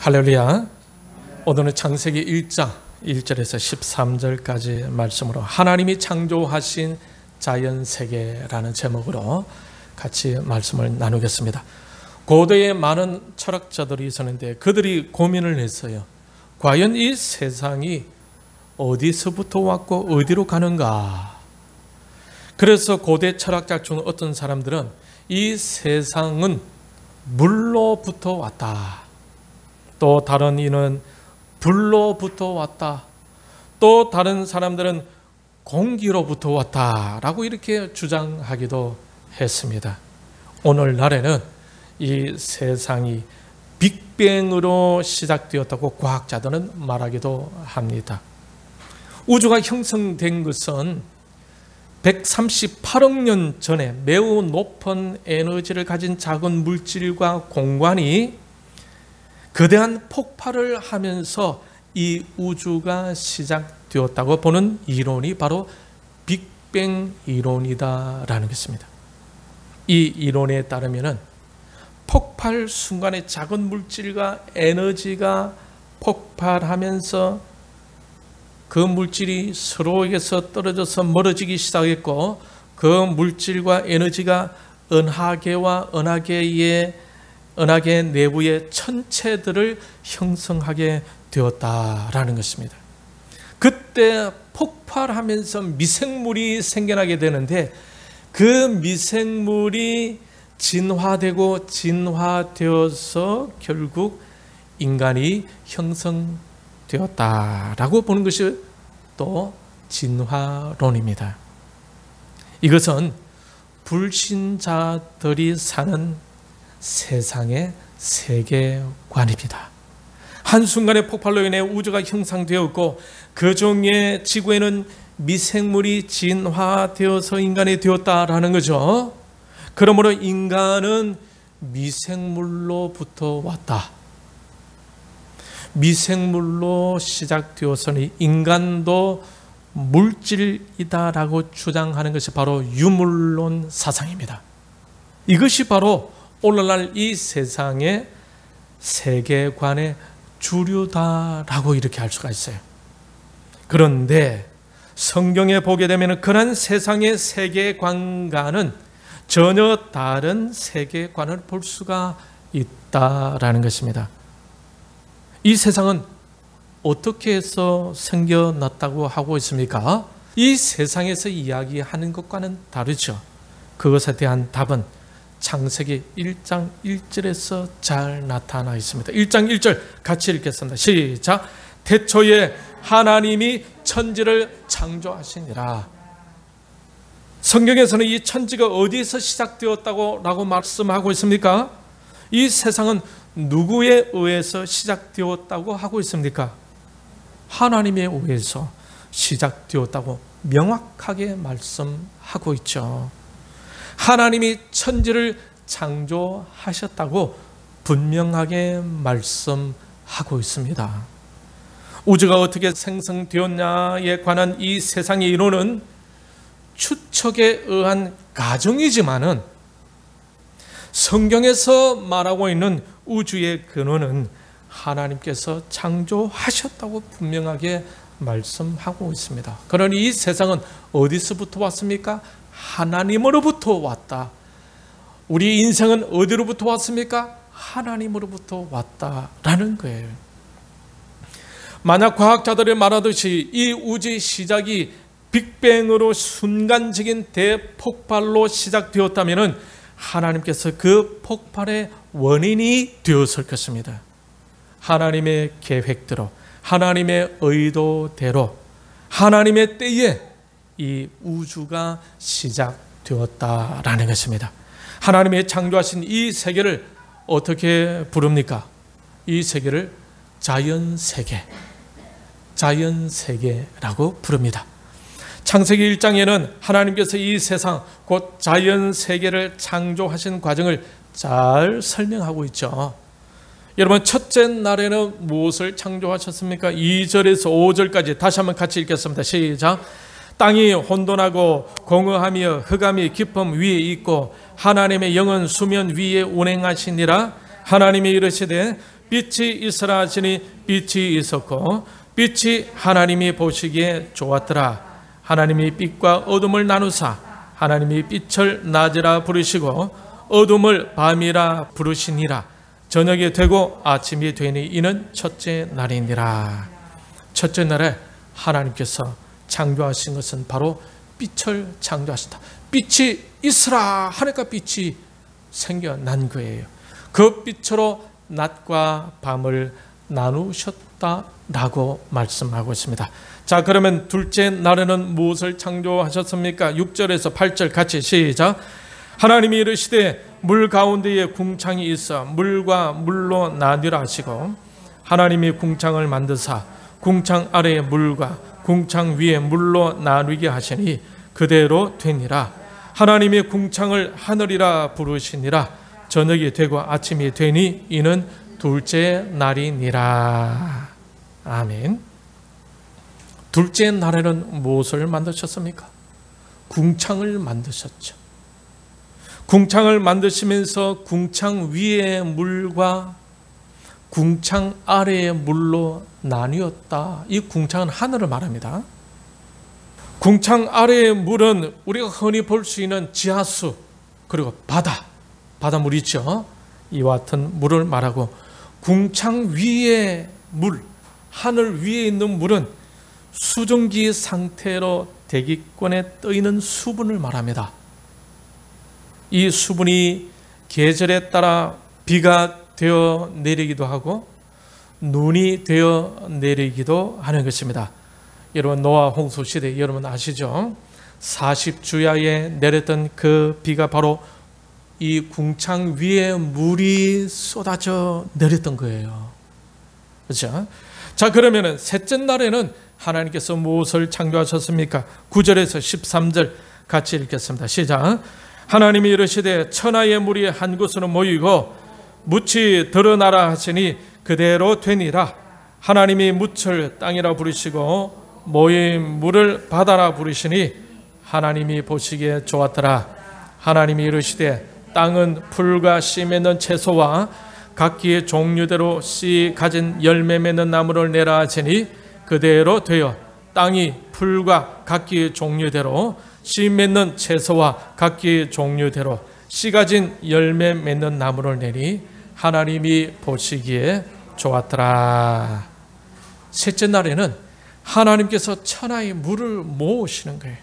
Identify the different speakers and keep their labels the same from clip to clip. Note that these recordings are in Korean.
Speaker 1: 할렐루야. 오늘은 창세기 1장 1절에서 13절까지 말씀으로 하나님이 창조하신 자연세계라는 제목으로 같이 말씀을 나누겠습니다. 고대에 많은 철학자들이 있었는데 그들이 고민을 했어요. 과연 이 세상이 어디서부터 왔고 어디로 가는가? 그래서 고대 철학자 중 어떤 사람들은 이 세상은 물로부터 왔다. 또 다른 이는 불로부터 왔다. 또 다른 사람들은 공기로부터 왔다라고 이렇게 주장하기도 했습니다. 오늘날에는 이 세상이 빅뱅으로 시작되었다고 과학자들은 말하기도 합니다. 우주가 형성된 것은 138억 년 전에 매우 높은 에너지를 가진 작은 물질과 공간이 거대한 폭발을 하면서 이 우주가 시작되었다고 보는 이론이 바로 빅뱅 이론이다라는 것입니다. 이 이론에 따르면 폭발 순간에 작은 물질과 에너지가 폭발하면서 그 물질이 서로에게서 떨어져서 멀어지기 시작했고 그 물질과 에너지가 은하계와 은하계 내부의 천체들을 형성하게 되었다라는 것입니다. 그때 폭발하면서 미생물이 생겨나게 되는데 그 미생물이 진화되어서 결국 인간이 형성되었다라고 보는 것이 또 진화론입니다. 이것은 불신자들이 사는 세상의 세계관입니다. 한순간의 폭발로 인해 우주가 형성되었고 그 중에 지구에는 미생물이 진화되어서 인간이 되었다라는 거죠. 그러므로 인간은 미생물로부터 왔다. 미생물로 시작되어서는 인간도 물질이다라고 주장하는 것이 바로 유물론 사상입니다. 이것이 바로 오늘날 이 세상의 세계관의 주류다라고 이렇게 할 수가 있어요. 그런데 성경에 보게 되면 그런 세상의 세계관과는 전혀 다른 세계관을 볼 수가 있다라는 것입니다. 이 세상은 어떻게 해서 생겨났다고 하고 있습니까? 이 세상에서 이야기하는 것과는 다르죠. 그것에 대한 답은 창세기 1장 1절에서 잘 나타나 있습니다. 1장 1절 같이 읽겠습니다. 시작. 태초에 하나님이 천지를 창조하시니라. 성경에서는 이 천지가 어디에서 시작되었다고 말씀하고 있습니까? 이 세상은 누구에 의해서 시작되었다고 하고 있습니까? 하나님에 의해서 시작되었다고 명확하게 말씀하고 있죠. 하나님이 천지를 창조하셨다고 분명하게 말씀하고 있습니다. 우주가 어떻게 생성되었냐에 관한 이 세상의 이론은 추측에 의한 가정이지만은 성경에서 말하고 있는 우주의 근원은 하나님께서 창조하셨다고 분명하게 말씀하고 있습니다. 그러니 이 세상은 어디서부터 왔습니까? 하나님으로부터 왔다. 우리 인생은 어디로부터 왔습니까? 하나님으로부터 왔다라는 거예요. 만약 과학자들이 말하듯이 이 우주의 시작이 빅뱅으로 순간적인 대폭발로 시작되었다면 하나님께서 그 폭발의 원인이 되었을 것입니다. 하나님의 계획대로, 하나님의 의도대로, 하나님의 때에 이 우주가 시작되었다라는 것입니다. 하나님이 창조하신 이 세계를 어떻게 부릅니까? 이 세계를 자연세계라고 부릅니다. 창세기 1장에는 하나님께서 이 세상 곧 자연세계를 창조하신 과정을 잘 설명하고 있죠. 여러분, 첫째 날에는 무엇을 창조하셨습니까? 2절에서 5절까지 다시 한번 같이 읽겠습니다. 시작. 땅이 혼돈하고 공허하며 흑암이 깊음 위에 있고 하나님의 영은 수면 위에 운행하시니라. 하나님이 이르시되 빛이 있으라 하시니 빛이 있었고 빛이 하나님이 보시기에 좋았더라. 하나님이 빛과 어둠을 나누사 하나님이 빛을 낮이라 부르시고 어둠을 밤이라 부르시니라. 저녁이 되고 아침이 되니 이는 첫째 날이니라. 첫째 날에 하나님께서 창조하신 것은 바로 빛을 창조하셨다. 빛이 있으라 하니까 빛이 생겨난 거예요. 그 빛으로 낮과 밤을 나누셨다라고 말씀하고 있습니다. 자, 그러면 둘째 날에는 무엇을 창조하셨습니까? 6절에서 8절 같이 시작. 하나님이 이르시되 물 가운데에 궁창이 있어 물과 물로 나뉘라 하시고 하나님이 궁창을 만드사 궁창 아래에 물과 궁창 위에 물로 나누게 하시니 그대로 되니라. 하나님이 궁창을 하늘이라 부르시니라. 저녁이 되고 아침이 되니 이는 둘째 날이니라. 아멘. 둘째 날에는 무엇을 만드셨습니까? 궁창을 만드셨죠. 궁창을 만드시면서 궁창 위의 물과 궁창 아래의 물로 나뉘었다. 이 궁창은 하늘을 말합니다. 궁창 아래의 물은 우리가 흔히 볼 수 있는 지하수 그리고 바닷물 있죠. 이와 같은 물을 말하고 궁창 위의 물, 하늘 위에 있는 물은 수증기 상태로 대기권에 떠 있는 수분을 말합니다. 이 수분이 계절에 따라 비가 되어 내리기도 하고 눈이 되어 내리기도 하는 것입니다. 여러분 노아 홍수 시대 여러분 아시죠? 40주야에 내렸던 그 비가 바로 이 궁창 위에 물이 쏟아져 내렸던 거예요. 그렇죠? 자, 그러면은 셋째 날에는 하나님께서 무엇을 창조하셨습니까? 9절에서 13절 같이 읽겠습니다. 시작. 하나님이 이르시되 천하의 물이 한 곳으로 모이고 묻이 드러나라 하시니 그대로 되니라. 하나님이 묻을 땅이라 부르시고 모인 물을 바다라 부르시니 하나님이 보시기에 좋았더라. 하나님이 이르시되 땅은 풀과 씨 맺는 채소와 각기의 종류대로 씨 가진 열매 맺는 나무를 내라 하시니 그대로 되어 땅이 풀과 각기의 종류대로 씨 맺는 채소와 각기의 종류대로 씨 가진 열매 맺는 나무를 내니 하나님이 보시기에 좋았더라. 셋째 날에는 하나님께서 천하의 물을 모으시는 거예요.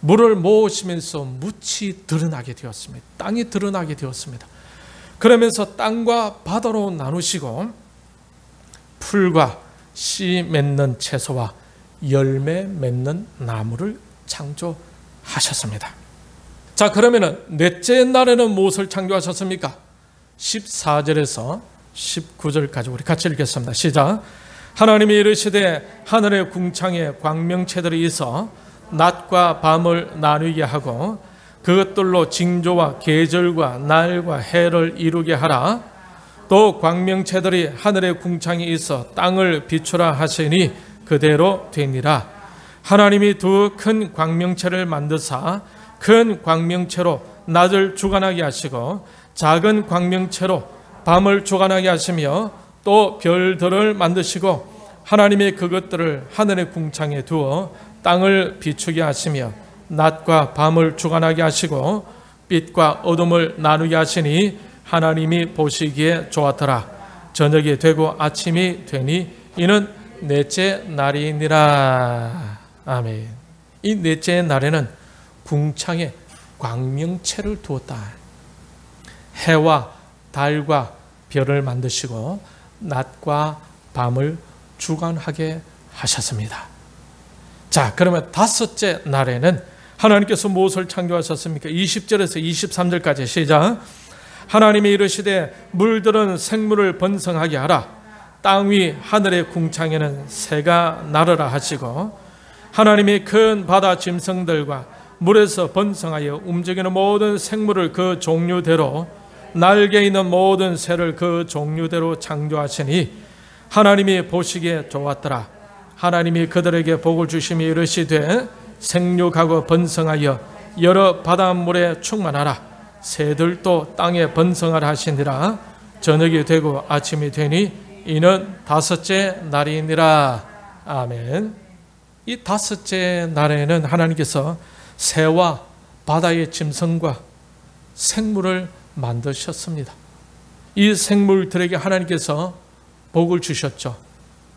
Speaker 1: 물을 모으시면서 묻이 드러나게 되었습니다. 땅이 드러나게 되었습니다. 그러면서 땅과 바다로 나누시고 풀과 씨 맺는 채소와 열매 맺는 나무를 창조하셨습니다. 자, 그러면은 넷째 날에는 무엇을 창조하셨습니까? 14절에서 19절까지 우리 같이 읽겠습니다. 시작. 하나님이 이르시되 하늘의 궁창에 광명체들이 있어 낮과 밤을 나누게 하고 그것들로 징조와 계절과 날과 해를 이루게 하라. 또 광명체들이 하늘의 궁창에 있어 땅을 비추라 하시니 그대로 되니라. 하나님이 두 큰 광명체를 만드사 큰 광명체로 낮을 주관하게 하시고 작은 광명체로 밤을 주관하게 하시며 또 별들을 만드시고 하나님이 그것들을 하늘의 궁창에 두어 땅을 비추게 하시며 낮과 밤을 주관하게 하시고 빛과 어둠을 나누게 하시니 하나님이 보시기에 좋았더라. 저녁이 되고 아침이 되니 이는 넷째 날이니라. 아멘. 이 넷째 날에는 궁창에 광명체를 두었다. 해와 달과 별을 만드시고 낮과 밤을 주관하게 하셨습니다. 자, 그러면 다섯째 날에는 하나님께서 무엇을 창조하셨습니까? 20절에서 23절까지 시작. 하나님이 이르시되 물들은 생물을 번성하게 하라. 땅 위 하늘의 궁창에는 새가 나르라 하시고 하나님이 큰 바다 짐승들과 물에서 번성하여 움직이는 모든 생물을 그 종류대로 날개 있는 모든 새를 그 종류대로 창조하시니 하나님이 보시기에 좋았더라. 하나님이 그들에게 복을 주시며 이르시되 생육하고 번성하여 여러 바닷물에 충만하라. 새들도 땅에 번성하라 하시니라. 저녁이 되고 아침이 되니 이는 다섯째 날이니라. 아멘. 이 다섯째 날에는 하나님께서 새와 바다의 짐승과 생물을 만드셨습니다. 이 생물들에게 하나님께서 복을 주셨죠.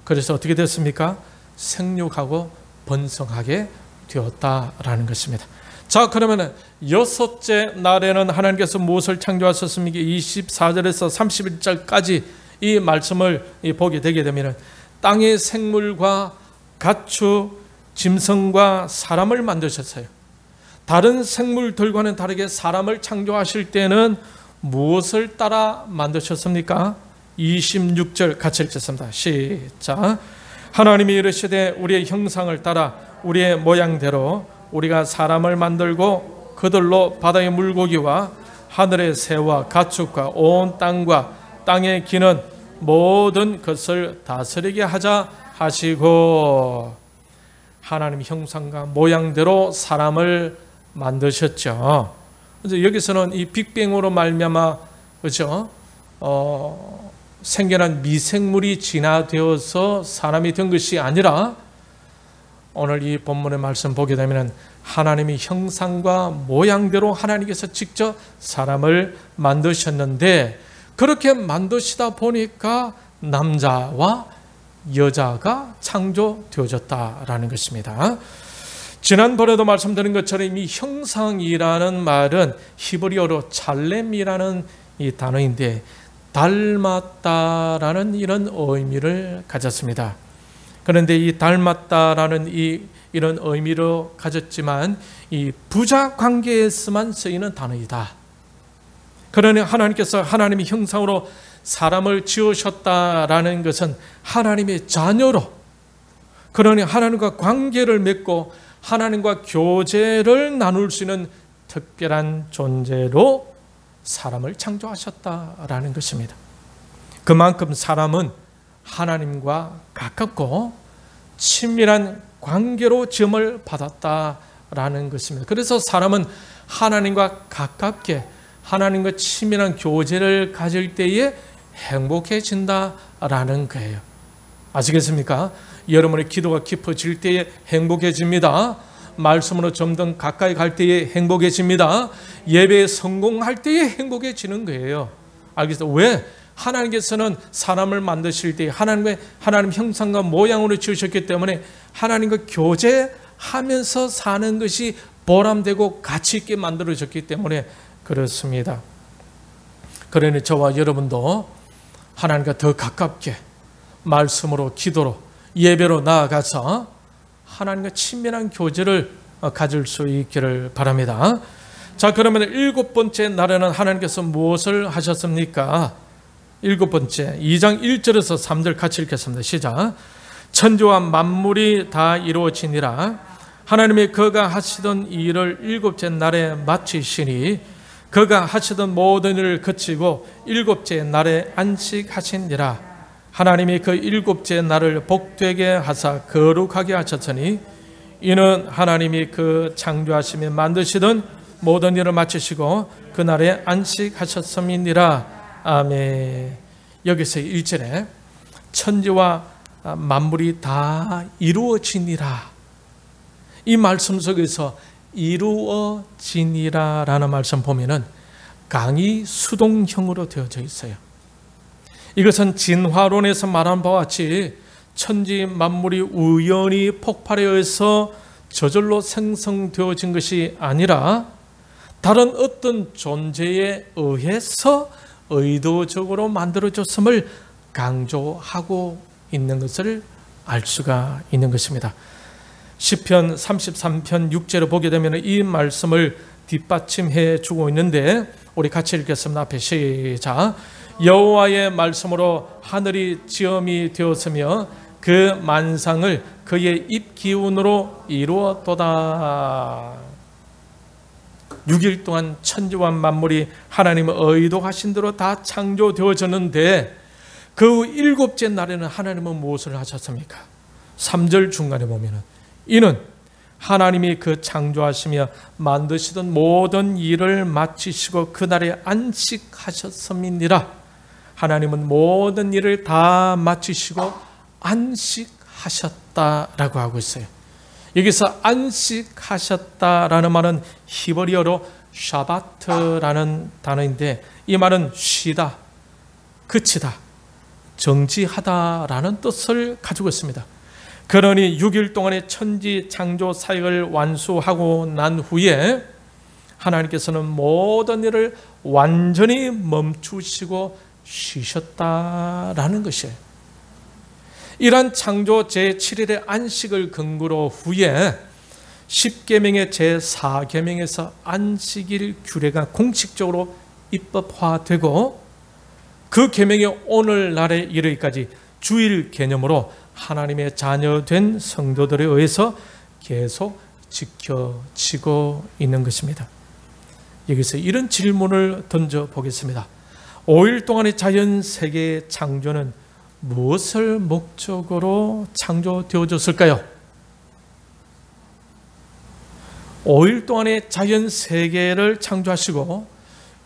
Speaker 1: 그래서 어떻게 됐습니까? 생육하고 번성하게 되었다라는 것입니다. 자, 그러면 여섯째 날에는 하나님께서 무엇을 창조하셨습니까? 24절에서 31절까지 이 말씀을 보게 되게 되면 땅의 생물과 가축, 짐승과 사람을 만드셨어요. 다른 생물들과는 다르게 사람을 창조하실 때는 무엇을 따라 만드셨습니까? 26절 같이 읽겠습니다. 시작. 하나님이 이르시되 우리의 형상을 따라 우리의 모양대로 우리가 사람을 만들고 그들로 바다의 물고기와 하늘의 새와 가축과 온 땅과 땅에 기는 모든 것을 다스리게 하자 하시고, 하나님 형상과 모양대로 사람을 만드셨죠. 그래서 여기서는 이 빅뱅으로 말미암아 그렇죠? 생겨난 미생물이 진화되어서 사람이 된 것이 아니라 오늘 이 본문의 말씀 보게 되면 하나님의 형상과 모양대로 하나님께서 직접 사람을 만드셨는데, 그렇게 만드시다 보니까 남자와 여자가 창조되어졌다라는 것입니다. 지난번에도 말씀드린 것처럼 이 형상이라는 말은 히브리어로 찰렘이라는 이 단어인데 닮았다라는 이런 의미를 가졌습니다. 그런데 이 닮았다라는 이런 의미로 가졌지만 이 부자 관계에서만 쓰이는 단어이다. 그러니 하나님께서 하나님의 형상으로 사람을 지으셨다라는 것은 하나님의 자녀로, 그러니 하나님과 관계를 맺고 하나님과 교제를 나눌 수 있는 특별한 존재로 사람을 창조하셨다라는 것입니다. 그만큼 사람은 하나님과 가깝고 친밀한 관계로 지음을 받았다라는 것입니다. 그래서 사람은 하나님과 가깝게 하나님과 친밀한 교제를 가질 때에 행복해진다라는 거예요. 아시겠습니까? 여러분의 기도가 깊어질 때에 행복해집니다. 말씀으로 좀 더 가까이 갈 때에 행복해집니다. 예배에 성공할 때에 행복해지는 거예요. 알겠어요? 왜? 하나님께서는 사람을 만드실 때 하나님 형상과 모양으로 지으셨기 때문에 하나님과 교제하면서 사는 것이 보람되고 가치 있게 만들어졌기 때문에 그렇습니다. 그러니 저와 여러분도 하나님과 더 가깝게 말씀으로, 기도로, 예배로 나아가서 하나님과 친밀한 교제를 가질 수 있기를 바랍니다. 자, 그러면 일곱 번째 날에는 하나님께서 무엇을 하셨습니까? 일곱 번째 2장 1절에서 3절 같이 읽겠습니다. 시작. 천지와 만물이 다 이루어지니라. 하나님이 그가 하시던 일을 일곱째 날에 마치시니 그가 하시던 모든 일을 그치고 일곱째 날에 안식하시니라. 하나님이 그 일곱째 날을 복되게 하사 거룩하게 하셨으니 이는 하나님이 그 창조하시며 만드시던 모든 일을 마치시고 그 날에 안식하셨음이니라. 아멘. 여기서 1절에 천지와 만물이 다 이루어지니라, 이 말씀 속에서 이루어지니라 라는 말씀 보면은 강의 수동형으로 되어져 있어요. 이것은 진화론에서 말한 바와 같이 천지 만물이 우연히 폭발에 의해서 저절로 생성되어진 것이 아니라 다른 어떤 존재에 의해서 의도적으로 만들어졌음을 강조하고 있는 것을 알 수가 있는 것입니다. 시편 33편 6절을 보게 되면 이 말씀을 뒷받침해 주고 있는데 우리 같이 읽겠습니다. 앞에 시작. 여호와의 말씀으로 하늘이 지음이 되었으며 그 만상을 그의 입 기운으로 이루었도다. 6일 동안 천지와 만물이 하나님의 의도하신 대로 다 창조되어졌는데 그 일곱째 날에는 하나님은 무엇을 하셨습니까? 3절 중간에 보면은 이는 하나님이 그 창조하시며 만드시던 모든 일을 마치시고 그날에 안식하셨음이니라. 하나님은 모든 일을 다 마치시고 안식하셨다라고 하고 있어요. 여기서 안식하셨다라는 말은 히브리어로 샤바트라는 단어인데, 이 말은 쉬다, 그치다, 정지하다라는 뜻을 가지고 있습니다. 그러니 6일 동안의 천지 창조 사역을 완수하고 난 후에 하나님께서는 모든 일을 완전히 멈추시고 쉬셨다라는 것이에요. 이러한 창조 제7일의 안식을 근거로 후에 10계명의 제4계명에서 안식일 규례가 공식적으로 입법화되고, 그 계명이 오늘날에 이르기까지 주일 개념으로 하나님의 자녀된 성도들에 의해서 계속 지켜지고 있는 것입니다. 여기서 이런 질문을 던져보겠습니다. 5일 동안의 자연세계의 창조는 무엇을 목적으로 창조되어졌을까요? 5일 동안의 자연세계를 창조하시고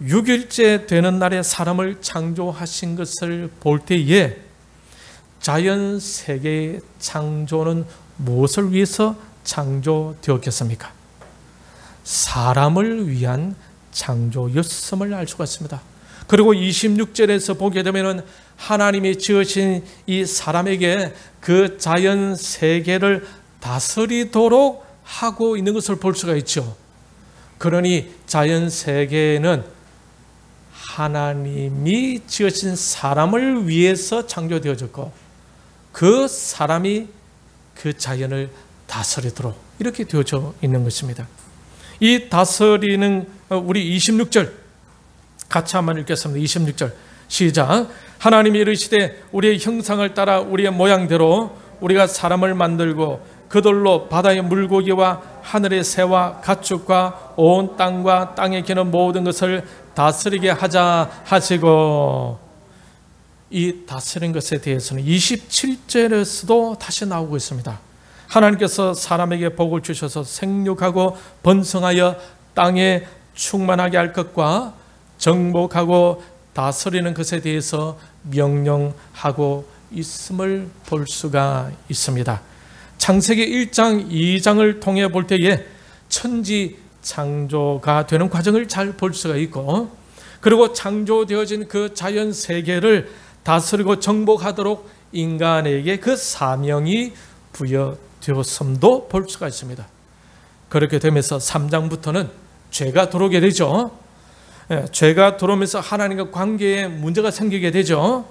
Speaker 1: 6일째 되는 날에 사람을 창조하신 것을 볼 때에 자연세계의 창조는 무엇을 위해서 창조되었겠습니까? 사람을 위한 창조였음을 알 수가 있습니다. 그리고 26절에서 보게 되면 하나님이 지으신 이 사람에게 그 자연세계를 다스리도록 하고 있는 것을 볼 수가 있죠. 그러니 자연세계는 하나님이 지으신 사람을 위해서 창조되어졌고, 그 사람이 그 자연을 다스리도록 이렇게 되어져 있는 것입니다. 이 다스리는 우리 26절 같이 한번 읽겠습니다. 26절 시작. 하나님이 이르시되 우리의 형상을 따라 우리의 모양대로 우리가 사람을 만들고 그들로 바다의 물고기와 하늘의 새와 가축과 온 땅과 땅에 기는 모든 것을 다스리게 하자 하시고, 이 다스린 것에 대해서는 27절에서도 다시 나오고 있습니다. 하나님께서 사람에게 복을 주셔서 생육하고 번성하여 땅에 충만하게 할 것과 정복하고 다스리는 것에 대해서 명령하고 있음을 볼 수가 있습니다. 창세기 1장, 2장을 통해 볼 때에 천지 창조가 되는 과정을 잘 볼 수가 있고, 그리고 창조되어진 그 자연 세계를 다스리고 정복하도록 인간에게 그 사명이 부여되었음도 볼 수가 있습니다. 그렇게 되면서 3장부터는 죄가 들어오게 되죠. 죄가 들어오면서 하나님과 관계에 문제가 생기게 되죠.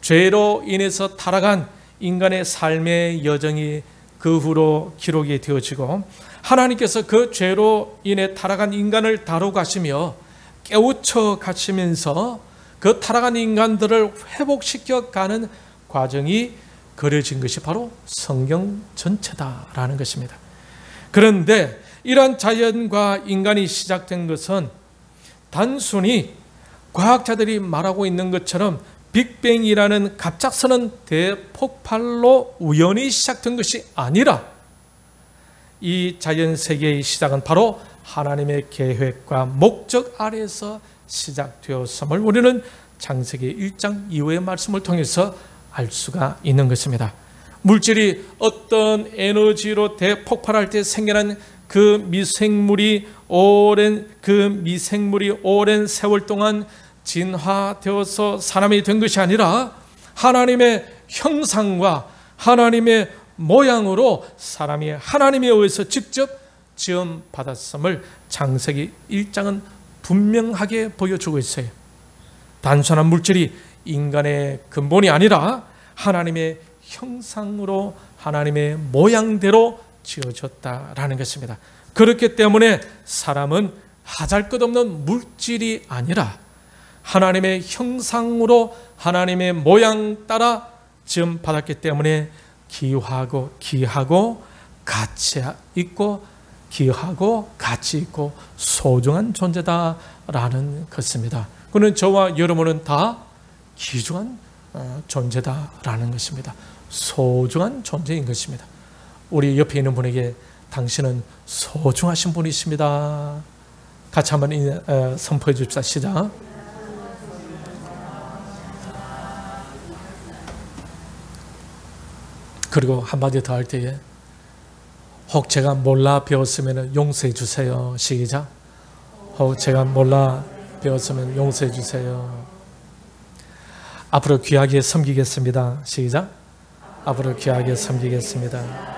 Speaker 1: 죄로 인해서 타락한 인간의 삶의 여정이 그 후로 기록이 되어지고, 하나님께서 그 죄로 인해 타락한 인간을 다루고 가시며 깨우쳐 가시면서 그 타락한 인간들을 회복시켜 가는 과정이 그려진 것이 바로 성경 전체다라는 것입니다. 그런데 이러한 자연과 인간이 시작된 것은 단순히 과학자들이 말하고 있는 것처럼 빅뱅이라는 갑작스런 대폭발로 우연히 시작된 것이 아니라, 이 자연세계의 시작은 바로 하나님의 계획과 목적 아래에서 시작되었음을 우리는 창세기 1장 이후의 말씀을 통해서 알 수가 있는 것입니다. 물질이 어떤 에너지로 대폭발할 때 생겨난 그 미생물이 오랜 세월 동안 진화되어서 사람이 된 것이 아니라 하나님의 형상과 하나님의 모양으로 사람이 하나님에 의해서 직접 지음 받았음을 창세기 1장은 분명하게 보여주고 있어요. 단순한 물질이 인간의 근본이 아니라 하나님의 형상으로 하나님의 모양대로 지어졌다라는 것입니다. 그렇기 때문에 사람은 하잘것없는 물질이 아니라 하나님의 형상으로 하나님의 모양 따라 지음 받았기 때문에 귀하고 가치 있고 귀하고 가치 있고 소중한 존재다라는 것입니다. 그는 저와 여러분은 다 귀중한 존재다라는 것입니다. 소중한 존재인 것입니다. 우리 옆에 있는 분에게 당신은 소중하신 분이십니다. 같이 한번 선포해 줍시다. 시작. 그리고 한마디 더 할 때에 혹 제가 몰라 배웠으면 용서해 주세요. 시작. 혹 제가 몰라 배웠으면 용서해 주세요. 앞으로 귀하게 섬기겠습니다. 시작. 앞으로 귀하게 섬기겠습니다.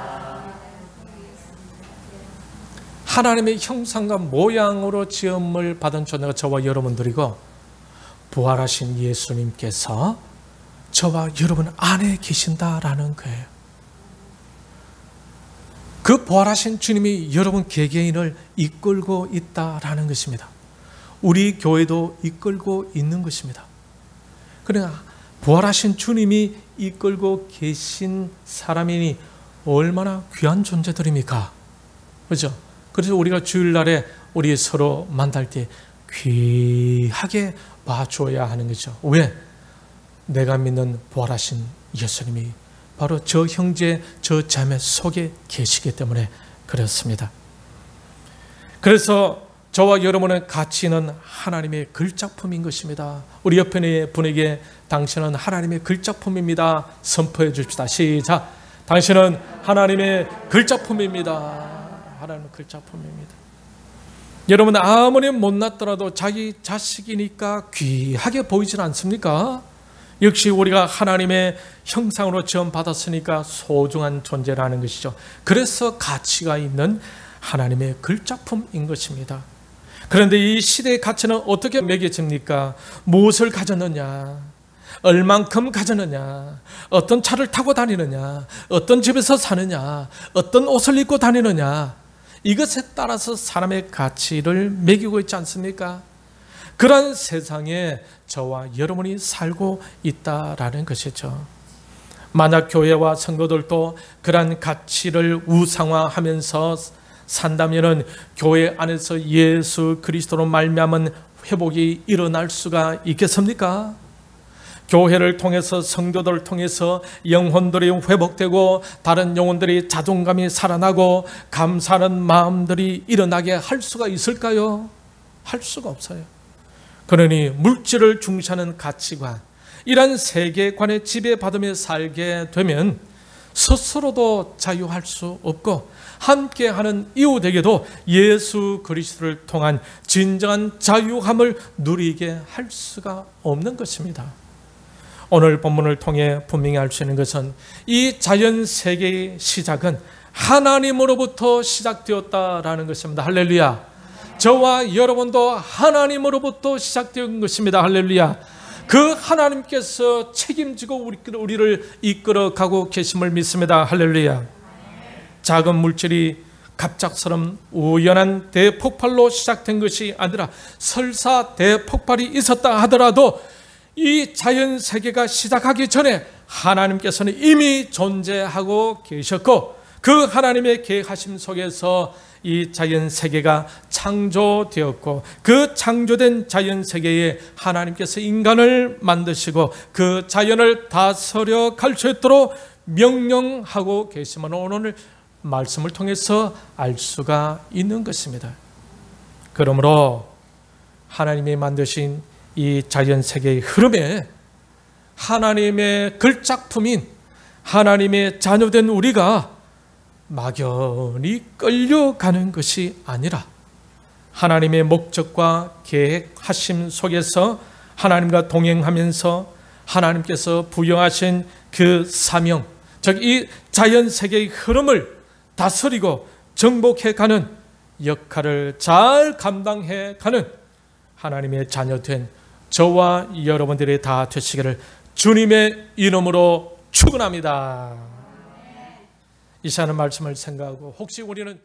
Speaker 1: 하나님의 형상과 모양으로 지음을 받은 존재가 저와 여러분들이고 부활하신 예수님께서 저와 여러분 안에 계신다라는 거예요. 그 부활하신 주님이 여러분 개개인을 이끌고 있다라는 것입니다. 우리 교회도 이끌고 있는 것입니다. 그러나 부활하신 주님이 이끌고 계신 사람이니 얼마나 귀한 존재들입니까? 그렇죠? 그래서 우리가 주일날에 우리 서로 만날 때 귀하게 봐줘야 하는 거죠. 왜? 내가 믿는 부활하신 예수님이 바로 저 형제, 저 자매 속에 계시기 때문에 그렇습니다. 그래서 저와 여러분의 가치는 하나님의 글작품인 것입니다. 우리 옆에 있는 분에게 당신은 하나님의 글작품입니다. 선포해 줍시다. 시작. 당신은 하나님의 글작품입니다. 하나님의 글작품입니다. 여러분 아무리 못났더라도 자기 자식이니까 귀하게 보이진 않습니까? 역시 우리가 하나님의 형상으로 지음받았으니까 소중한 존재라는 것이죠. 그래서 가치가 있는 하나님의 글작품인 것입니다. 그런데 이 시대의 가치는 어떻게 매겨집니까? 무엇을 가졌느냐? 얼만큼 가졌느냐? 어떤 차를 타고 다니느냐? 어떤 집에서 사느냐? 어떤 옷을 입고 다니느냐? 이것에 따라서 사람의 가치를 매기고 있지 않습니까? 그런 세상에 저와 여러분이 살고 있다라는 것이죠. 만약 교회와 성도들도 그런 가치를 우상화하면서 산다면은 교회 안에서 예수 그리스도로 말미암은 회복이 일어날 수가 있겠습니까? 교회를 통해서 성도들을 통해서 영혼들이 회복되고 다른 영혼들이 자존감이 살아나고 감사하는 마음들이 일어나게 할 수가 있을까요? 할 수가 없어요. 그러니 물질을 중시하는 가치관, 이런 세계관에 지배받으며 살게 되면 스스로도 자유할 수 없고 함께하는 이웃에게도 예수 그리스도를 통한 진정한 자유함을 누리게 할 수가 없는 것입니다. 오늘 본문을 통해 분명히 알 수 있는 것은 이 자연 세계의 시작은 하나님으로부터 시작되었다라는 것입니다. 할렐루야. 저와 여러분도 하나님으로부터 시작된 것입니다. 할렐루야. 그 하나님께서 책임지고 우리를 이끌어가고 계심을 믿습니다. 할렐루야. 작은 물질이 갑작스런 우연한 대폭발로 시작된 것이 아니라 설사 대폭발이 있었다 하더라도 이 자연 세계가 시작하기 전에 하나님께서는 이미 존재하고 계셨고 그 하나님의 계획하심 속에서 이 자연 세계가 창조되었고 그 창조된 자연 세계에 하나님께서 인간을 만드시고 그 자연을 다스려 갈 수 있도록 명령하고 계심을 오늘 말씀을 통해서 알 수가 있는 것입니다. 그러므로 하나님이 만드신 이 자연 세계의 흐름에 하나님의 글작품인 하나님의 자녀된 우리가 막연히 끌려가는 것이 아니라 하나님의 목적과 계획하심 속에서 하나님과 동행하면서 하나님께서 부여하신 그 사명, 즉 이 자연 세계의 흐름을 다스리고 정복해가는 역할을 잘 감당해가는 하나님의 자녀된 저와 여러분들이 다 되시기를 주님의 이름으로 축원합니다. 이 시간의 말씀을 생각하고 혹시 우리는